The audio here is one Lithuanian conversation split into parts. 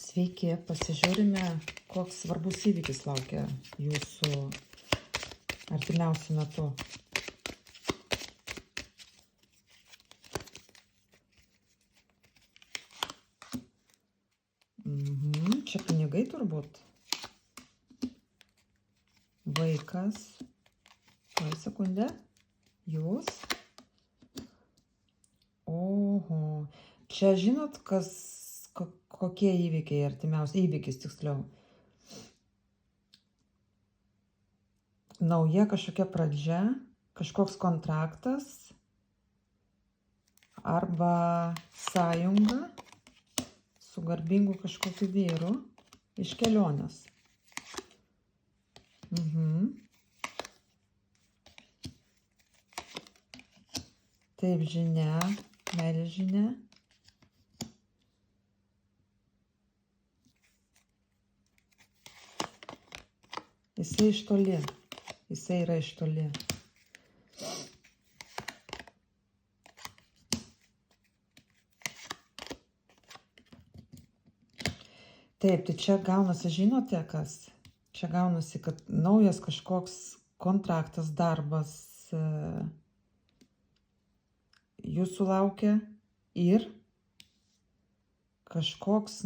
Sveiki, pasižiūrime, koks svarbus įvykis laukia jūsų artimiausiu metu. Čia pinigai turbūt. Vaikas. Sekundę. Jūs. Oho. Čia žinot, kokie įvykiai artimiausi, įvykis tiksliau. Nauja kažkokia pradžia, kažkoks kontraktas arba sąjunga su garbingu kažkokiu vyru iš kelionės. Taip, žinia, meilės žinia. Jisai iš toli. Jisai yra iš toli. Taip, tai čia gaunasi, žinote kas? Čia gaunasi, kad naujas kažkoks kontraktas, darbas jūsų laukia ir kažkoks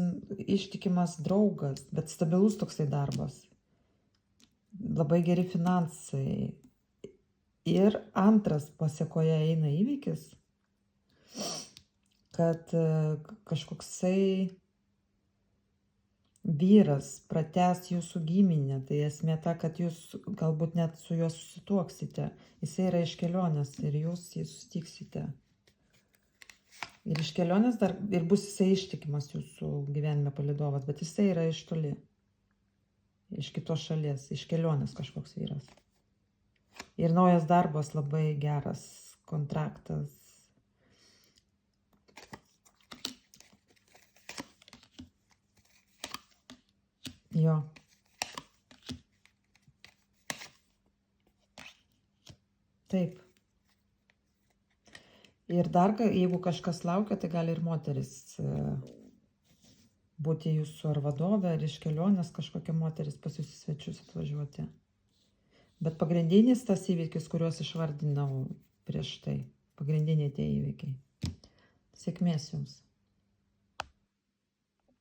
ištikimas draugas, bet stabilus toksai darbas. Labai geri finansai. Ir antras pasekoje eina įvykis, kad kažkoksai vyras pratęs jūsų giminę. Tai esmė ta, kad jūs galbūt net su juo susituoksite. Jisai yra iš kelionės ir jūs jį susitiksite. Ir iš kelionės dar ir bus jisai ištikimas jūsų gyvenime palydovas, bet jisai yra iš toli. Iš kitos šalies, iš kelionės kažkoks vyras. Ir naujas darbas, labai geras kontraktas. Jo. Taip. Ir dar, jeigu kažkas laukia, tai gali ir moteris būti jūsų ar vadovė, ar iš kelionės kažkokia moteris pas jūs į svečius atvažiuoti. Bet pagrindinis tas įvykis, kuriuos išvardinau prieš tai. Pagrindiniai tie įvykiai. Sėkmės jums.